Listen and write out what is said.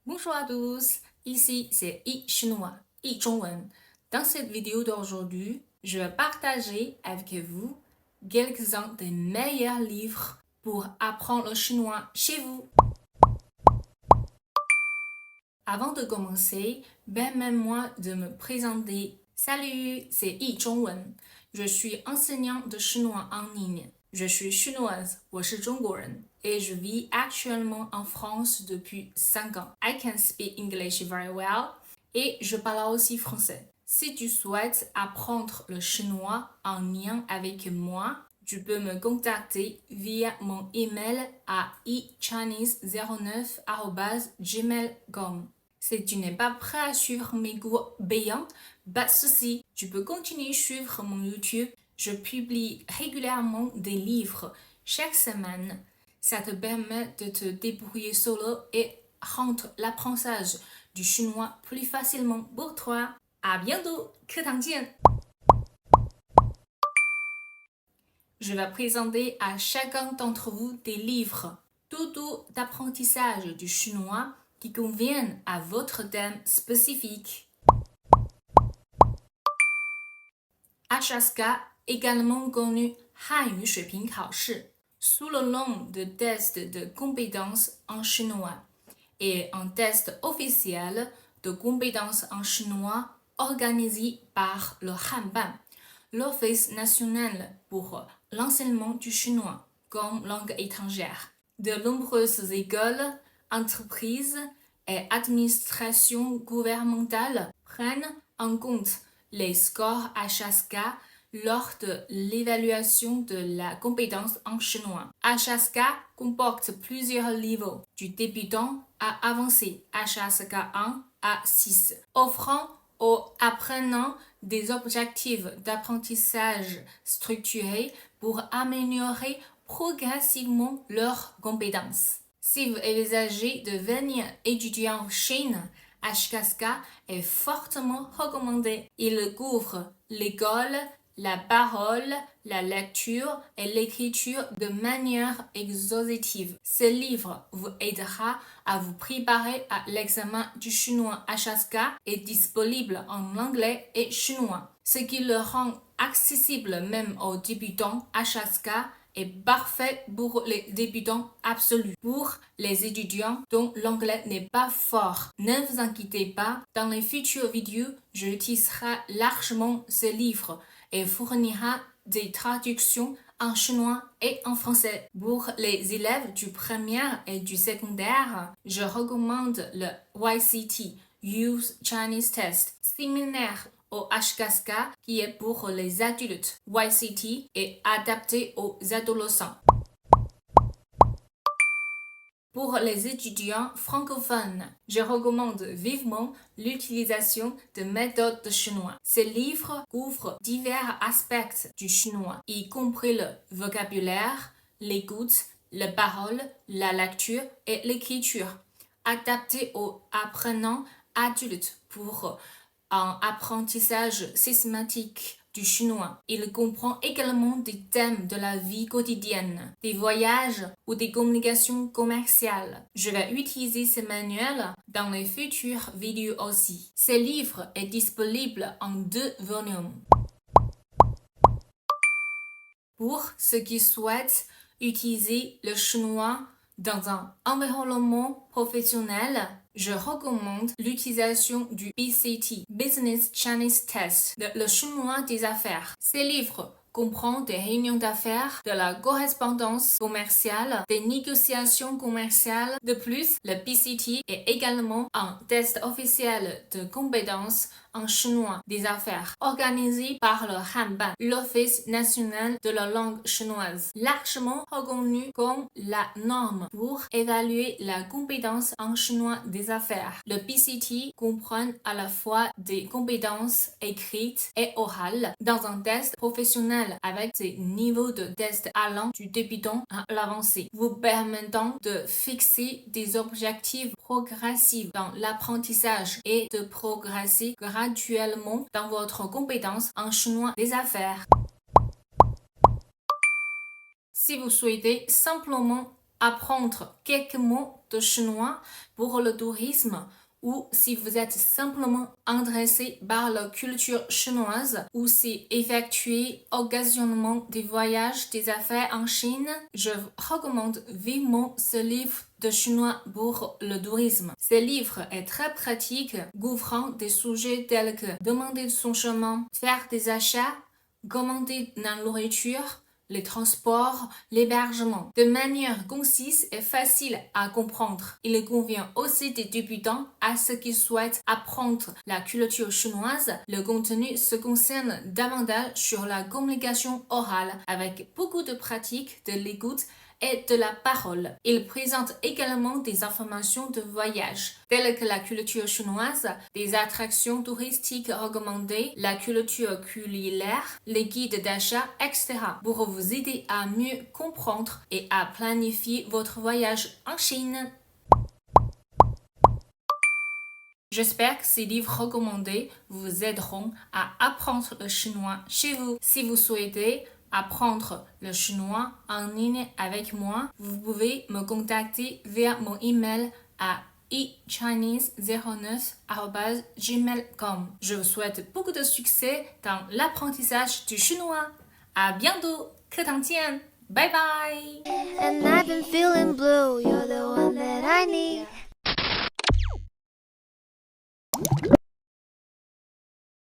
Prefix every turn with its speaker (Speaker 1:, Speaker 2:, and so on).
Speaker 1: Bonjour à tous, ici c'est Chinois, Zhongwen. Dans cette vidéo d'aujourd'hui, je vais partager avec vous quelques-uns des meilleurs livres pour apprendre le chinois chez vous. Avant de commencer, permettez-moi de me présenter. Salut, c'est Zhongwen. Je suis enseignant de chinois en ligne. Je suis chinoise, 我是中国人, et je vis actuellement en France depuis 5 ans. I can speak English very well et je parle aussi français. Si tu souhaites apprendre le chinois en lien avec moi, tu peux me contacter via mon email à ichinese09@gmail.com. Si tu n'es pas prêt à suivre mes cours payants, pas de souci, tu peux continuer à suivre mon YouTube. Je publie régulièrement des livres chaque semaine. Ça te permet de te débrouiller solo et rendre l'apprentissage du chinois plus facilement pour toi. À bientôt, 课堂见! Je vais présenter à chacun d'entre vous des livres, tout d'apprentissage du chinois qui conviennent à votre thème spécifique. HSK, également connu Hanyu 水平考试, sous le nom de test de compétences en chinois, et un test officiel de compétences en chinois organisé par le Hanban, l'Office national pour l'enseignement du chinois comme langue étrangère. De nombreuses écoles, entreprises et administrations gouvernementales prennent en compte les scores HSK lors de l'évaluation de la compétence en chinois. HSK comporte plusieurs niveaux, du débutant à avancé, HSK 1 à 6, offrant aux apprenants des objectifs d'apprentissage structurés pour améliorer progressivement leurs compétences. Si vous envisagez de devenir étudiant en Chine, HSK est fortement recommandé. Il couvre l'école, la parole, la lecture et l'écriture de manière exhaustive. Ce livre vous aidera à vous préparer à l'examen du chinois. HSK est disponible en anglais et chinois, ce qui le rend accessible même aux débutants. HSK est parfait pour les débutants absolus. Pour les étudiants dont l'anglais n'est pas fort, ne vous inquiétez pas, dans les futures vidéos, j'utiliserai largement ce livre et fournira des traductions en chinois et en français. Pour les élèves du primaire et du secondaire, je recommande le YCT, Youth Chinese Test, similaire au HSK qui est pour les adultes. YCT est adapté aux adolescents. Pour les étudiants francophones, je recommande vivement l'utilisation de méthodes de chinois. Ce livre couvre divers aspects du chinois, y compris le vocabulaire, l'écoute, la parole, la lecture et l'écriture, adapté aux apprenants adultes pour un apprentissage systématique du chinois. Il comprend également des thèmes de la vie quotidienne, des voyages ou des communications commerciales. Je vais utiliser ce manuel dans les futures vidéos aussi. Ce livre est disponible en 2 volumes. Pour ceux qui souhaitent utiliser le chinois dans un environnement professionnel, je recommande l'utilisation du BCT, Business Chinese Test, le chinois des affaires. Ces livres comprend des réunions d'affaires, de la correspondance commerciale, des négociations commerciales. De plus, le BCT est également un test officiel de compétences en chinois des affaires, organisé par le Hanban, l'Office national de la langue chinoise, largement reconnu comme la norme pour évaluer la compétence en chinois des affaires. Le BCT comprend à la fois des compétences écrites et orales dans un test professionnel avec des niveaux de test allant du débutant à l'avancé, vous permettant de fixer des objectifs progressifs dans l'apprentissage et de progresser graduellement dans votre compétence en chinois des affaires. Si vous souhaitez simplement apprendre quelques mots de chinois pour le tourisme ou si vous êtes simplement intéressé par la culture chinoise ou si effectuez occasionnellement des voyages des affaires en Chine, je vous recommande vivement ce livre de chinois pour le tourisme. Ce livre est très pratique, couvrant des sujets tels que demander son chemin, faire des achats, commander la nourriture, les transports, l'hébergement, de manière concise et facile à comprendre. Il convient aussi des débutants à ceux qui souhaitent apprendre la culture chinoise. Le contenu se concerne davantage sur la communication orale avec beaucoup de pratique de l'écoute et de la parole. Il présente également des informations de voyage, telles que la culture chinoise, des attractions touristiques recommandées, la culture culinaire, les guides d'achat, etc. pour vous aider à mieux comprendre et à planifier votre voyage en Chine. J'espère que ces livres recommandés vous aideront à apprendre le chinois chez vous. Si vous souhaitez apprendre le chinois en ligne avec moi, vous pouvez me contacter via mon email à echinese09@gmail.com. Je vous souhaite beaucoup de succès dans l'apprentissage du chinois. À bientôt, 课堂见，拜拜。
Speaker 2: And I've been feeling blue, you're the one that I need.